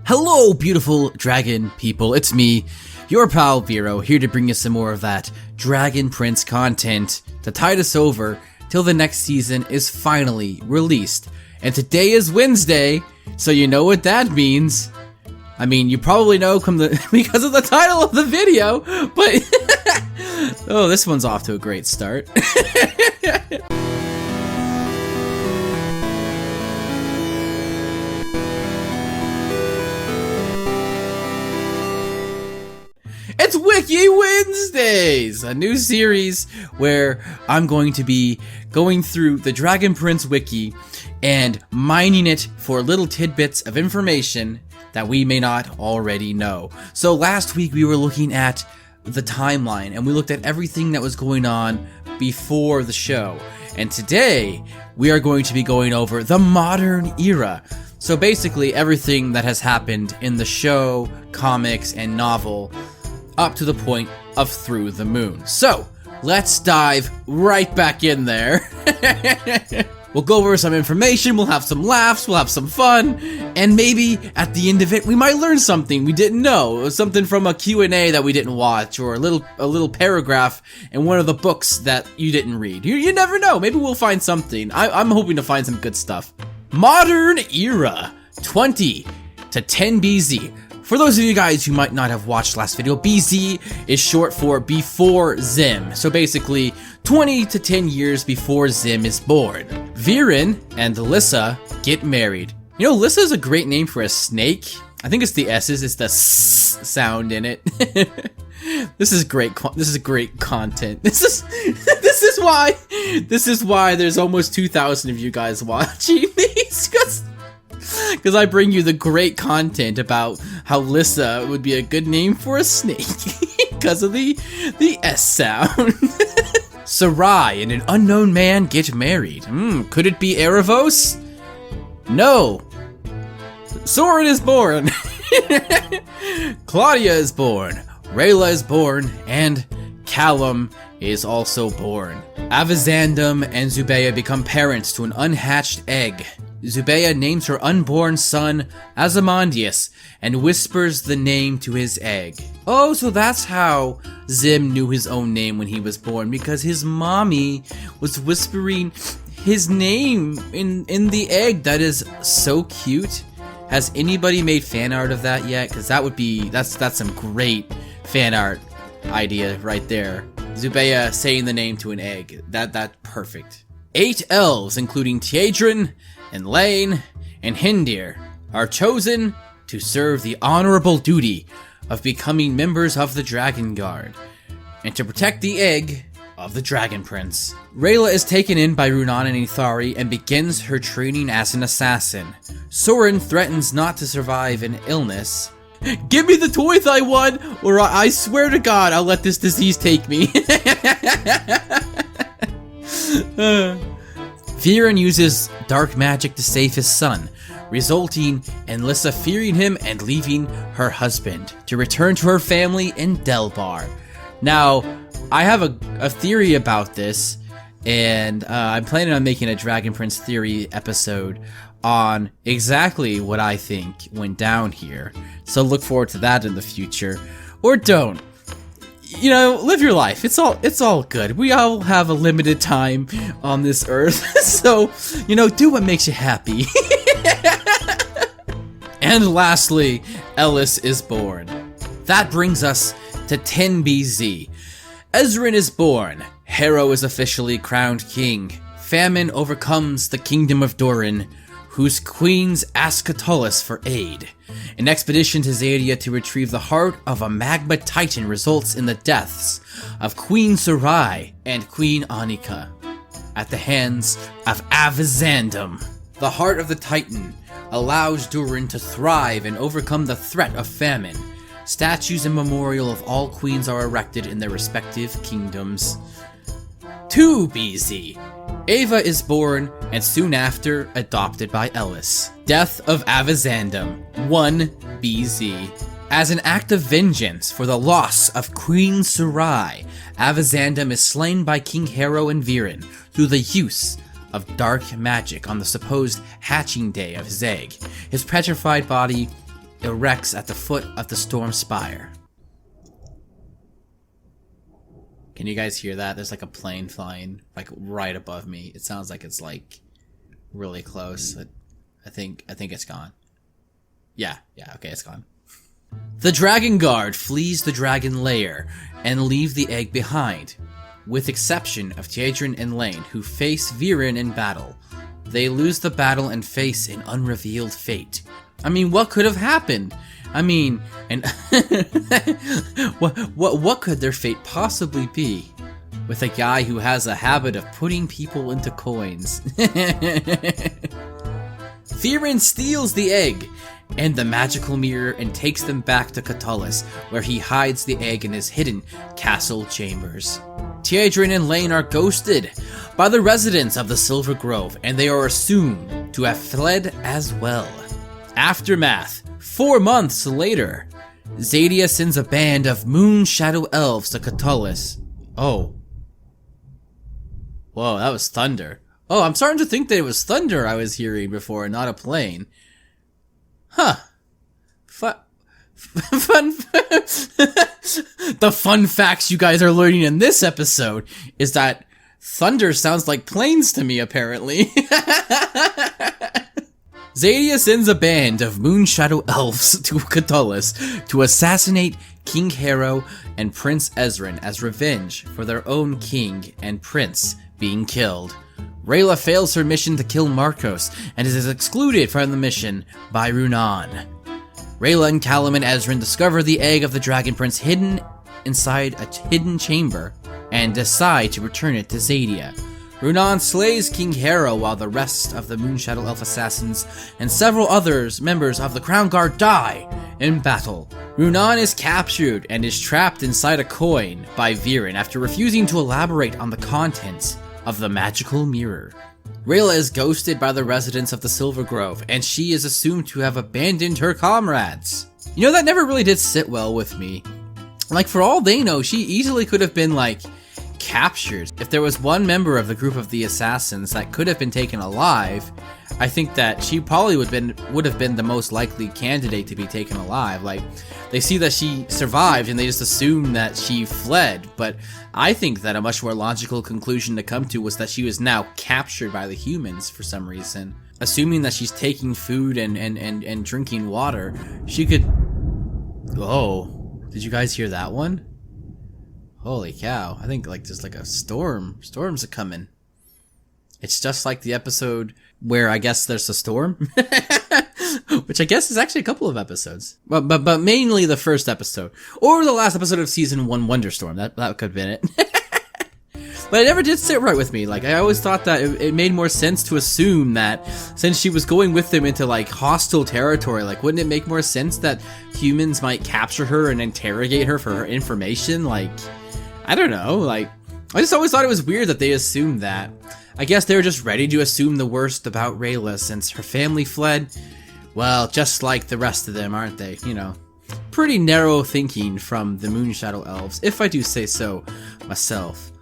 Hello, beautiful dragon people. It's me, your pal Vero, here to bring you some more of that Dragon Prince content to tide us over till the next season is finally released. And today is Wednesday, so you know what that means. I mean, you probably know because of the title of the video, but oh, this one's off to a great start. It's Wiki Wednesdays, a new series where I'm going to be going through the Dragon Prince Wiki and mining it for little tidbits of information that we may not already know. So last week we were looking at the timeline and we looked at everything that was going on before the show. And today we are going to be going over the modern era. So basically everything that has happened in the show, comics, and novel up to the point of Through the Moon. So, let's dive right back in there. We'll go over some information, we'll have some laughs, we'll have some fun, and maybe at the end of it we might learn something we didn't know, something from a Q&A that we didn't watch, or a little paragraph in one of the books that you didn't read. You never know, maybe we'll find something. I'm hoping to find some good stuff. Modern Era 20 to Tenbz. For those of you guys who might not have watched last video, BZ is short for before 𝐷𝐲. So basically, 20 to 10 years before 𝐷𝐲 is born. 𝐕ryn and Lissa get married. You know, Lissa is a great name for a snake. I think it's the S's, it's the S sound in it. This is great. This is great content. This is why there's almost 2,000 of you guys watching these, because I bring you the great content about how Lissa would be a good name for a snake because of the S sound. Sarai and an unknown man get married. Could it be Erebos? No. Soren is born. Claudia is born. Rayla is born, and Callum is also born. 𝐷𝐴VZANDUM and 𝐬𝐵A become parents to an unhatched egg. 𝐬𝐵A names her unborn son Ozymandias and whispers the name to his egg. Oh, so that's how 𝐷𝐲 knew his own name when he was born, because his mommy was whispering his name in the egg. That is so cute. Has anybody made fan art of that yet? Because that's some great fan art idea right there. 𝐬𝐵A saying the name to an egg. That's perfect. 8 elves, including 𝐀𝐧𝐝 and Lane and Hindir, are chosen to serve the honorable duty of becoming members of the Dragon Guard and to protect the egg of the Dragon Prince. Rayla is taken in by Runan and Ithari and begins her training as an assassin. Soren threatens not to survive an illness. Give me the Toith I won, or I swear to God I'll let this disease take me. 𝐕ryn uses dark magic to save his son, resulting in Lissa fearing him and leaving her husband to return to her family in Delbar. Now, I have a theory about this, and I'm planning on making a Dragon Prince theory episode on exactly what I think went down here. So look forward to that in the future, or don't. You know, live your life. It's all good. We all have a limited time on this earth. So, you know, do what makes you happy. And lastly, Elis is born. That brings us to Tenbz. Ezran is born. Harrow is officially crowned king. Famine overcomes the kingdom of Doran, whose queens ask Catullus for aid. An expedition to Xadia to retrieve the heart of a magma titan results in the deaths of Queen Sarai and Queen Annika at the hands of 𝐷𝐴VZANDUM. The heart of the titan allows Durin to thrive and overcome the threat of famine. Statues and memorial of all queens are erected in their respective kingdoms. 2BZ. Ava is born and soon after adopted by Elis. Death of 𝐷𝐴VZANDUM. 1BZ. As an act of vengeance for the loss of Queen Sarai, 𝐷𝐴VZANDUM is slain by King Harrow and 𝐕ryn through the use of dark magic on the supposed hatching day of his egg. His petrified body erects at the foot of the storm spire. Can you guys hear that? There's like a plane flying like right above me. It sounds like it's like really close. I think it's gone. Yeah, okay, it's gone. The dragon guard flees the dragon lair and leave the egg behind, with exception of 𝐀𝐧𝐝 and Lane, who face 𝐉𝐸𝐴 in battle. They lose the battle and face an unrevealed fate. I mean, what could have happened? I mean, and what could their fate possibly be? With a guy who has a habit of putting people into coins. 𝐉𝐸𝐴 steals the egg and the magical mirror and takes them back to Catullus, where he hides the egg in his hidden castle chambers. 𝐀𝐧𝐝 and Lane are ghosted by the residents of the Silver Grove, and they are assumed to have fled as well. Aftermath. 4 months later, 𝐷𝐸𝐴 sends a band of moon shadow elves to Catullus. Oh. Whoa, that was thunder. Oh, I'm starting to think that it was thunder I was hearing before, not a plane. Huh. Fun. The fun facts you guys are learning in this episode is that thunder sounds like planes to me, apparently. 𝐷𝐸𝐴 sends a band of moon shadow elves to Catullus to assassinate King Hero and Prince 𝐁𝐴𝐵𝐿 as revenge for their own king and prince being killed. Rayla fails her mission to kill Marcos and is excluded from the mission by Runan. Rayla and Callum and 𝐁𝐴𝐵𝐿 discover the egg of the Dragon Prince hidden inside a hidden chamber and decide to return it to 𝐷𝐸𝐴. Runan slays King Hero while the rest of the Moonshadow Elf assassins and several others members of the Crown Guard die in battle. Runan is captured and is trapped inside a coin by 𝐉𝐸𝐴 after refusing to elaborate on the contents of the magical mirror. Rayla is ghosted by the residents of the Silver Grove, and she is assumed to have abandoned her comrades. You know, that never really did sit well with me. Like, for all they know, she easily could have been, like, captured. If there was one member of the group of the assassins that could have been taken alive, I think that she probably would have been the most likely candidate to be taken alive. Like, they see that she survived and they just assume that she fled, but I think that a much more logical conclusion to come to was that she was now captured by the humans for some reason. Assuming that she's taking food and drinking water, she could... Oh, did you guys hear that one? Holy cow, I think like there's like a storms are coming. It's just like the episode where I guess there's a storm, which I guess is actually a couple of episodes, but mainly the first episode or the last episode of season 1, Wonderstorm. That could have been it. But it never did sit right with me. Like, I always thought that it made more sense to assume that since she was going with them into like hostile territory, like wouldn't it make more sense that humans might capture her and interrogate her for her information? Like, I don't know, like, I just always thought it was weird that they assumed that. I guess they were just ready to assume the worst about Rayla since her family fled. Well, just like the rest of them, aren't they? You know, pretty narrow thinking from the Moonshadow Elves, if I do say so myself.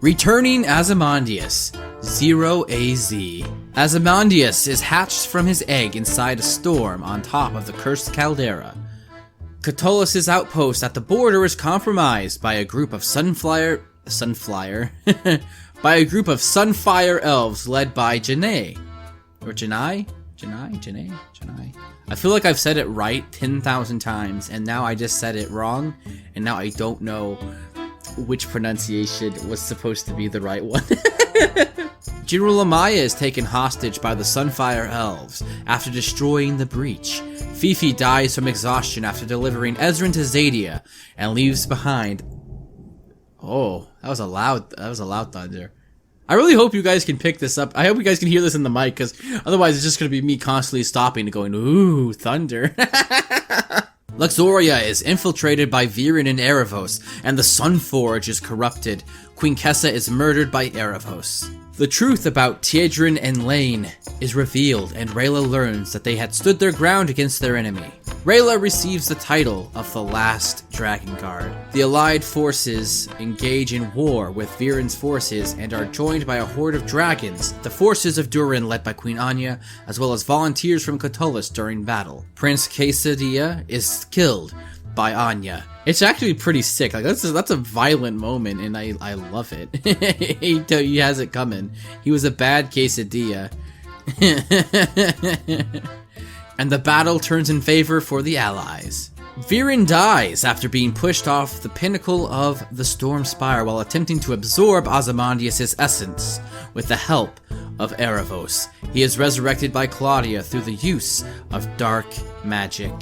Returning Ozymandias, 𝐁𝐴. Ozymandias is hatched from his egg inside a storm on top of the cursed caldera. Catullus' outpost at the border is compromised by a group of Sunfire elves led by Janae. Or Janae? I feel like I've said it right 10,000 times, and now I just said it wrong, and now I don't know which pronunciation was supposed to be the right one. General Amaya is taken hostage by the Sunfire Elves after destroying the breach. Fifi dies from exhaustion after delivering 𝐁𝐴𝐵𝐿 to 𝐷𝐸𝐴 and leaves behind... Oh, that was a loud thunder. I really hope you guys can pick this up. I hope you guys can hear this in the mic, because otherwise it's just going to be me constantly stopping and going, ooh, thunder. Luxoria is infiltrated by 𝐉𝐸𝐴 and Erebos, and the Sunforge is corrupted. Queen Kessa is murdered by Erebos. The truth about 𝐀𝐧𝐝 and 𝐁𝐴𝐤 is revealed, and Rayla learns that they had stood their ground against their enemy. Rayla receives the title of the last Dragon Guard. The allied forces engage in war with 𝐉𝐸𝐴𝐻's forces and are joined by a horde of dragons, the forces of Durin led by Queen Anya, as well as volunteers from Catullus during battle. Prince 𝐀𝐧𝐝 is killed by Anya. It's actually pretty sick. Like that's a violent moment, and I love it. He has it coming. He was a bad 𝐀𝐧𝐝. And the battle turns in favor for the allies. 𝐉𝐸𝐴𝐻 dies after being pushed off the pinnacle of the Storm Spire while attempting to absorb Ozymandias' essence with the help of Erebos. He is resurrected by Claudia through the use of dark magic.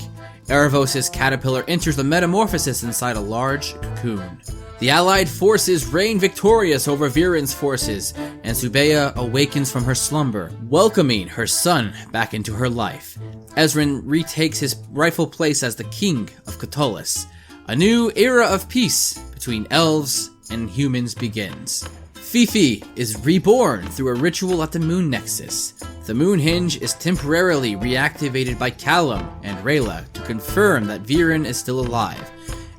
Erebos' caterpillar enters the metamorphosis inside a large cocoon. The allied forces reign victorious over 𝐉𝐸𝐴𝐻's forces, and Zubeia awakens from her slumber, welcoming her son back into her life. 𝐅𝐿RIN retakes his rightful place as the king of Catullus. A new era of peace between elves and humans begins. Fifi is reborn through a ritual at the Moon Nexus. The Moon Hinge is temporarily reactivated by Callum and Rayla to confirm that 𝐉𝐸𝐴𝐻 is still alive,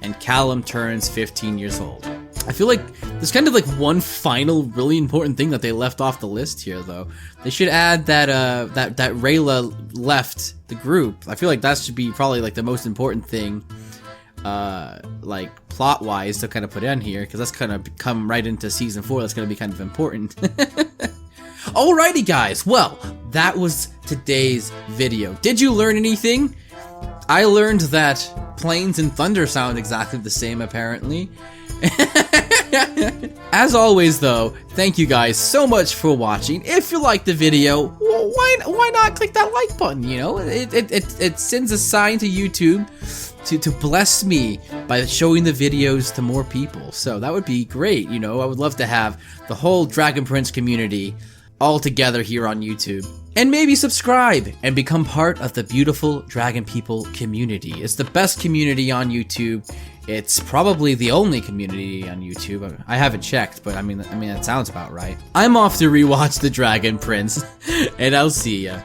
and Callum turns 15 years old. I feel like there's kind of like one final really important thing that they left off the list here, though. They should add that that Rayla left the group. I feel like that should be probably like the most important thing, like plot-wise, to kind of put in here, because that's kind of come right into season 4. That's going to be kind of important. Alrighty, guys. Well, that was today's video. Did you learn anything? I learned that planes and thunder sound exactly the same, apparently. As always, though, thank you guys so much for watching. If you liked the video, well, why not click that like button? You know, it sends a sign to YouTube to bless me by showing the videos to more people. So that would be great. You know, I would love to have the whole Dragon Prince community all together here on YouTube. And maybe subscribe and become part of the beautiful Dragon People community. It's the best community on YouTube. It's probably the only community on YouTube. I haven't checked, but I mean that sounds about right. I'm off to rewatch The Dragon Prince, and I'll see ya.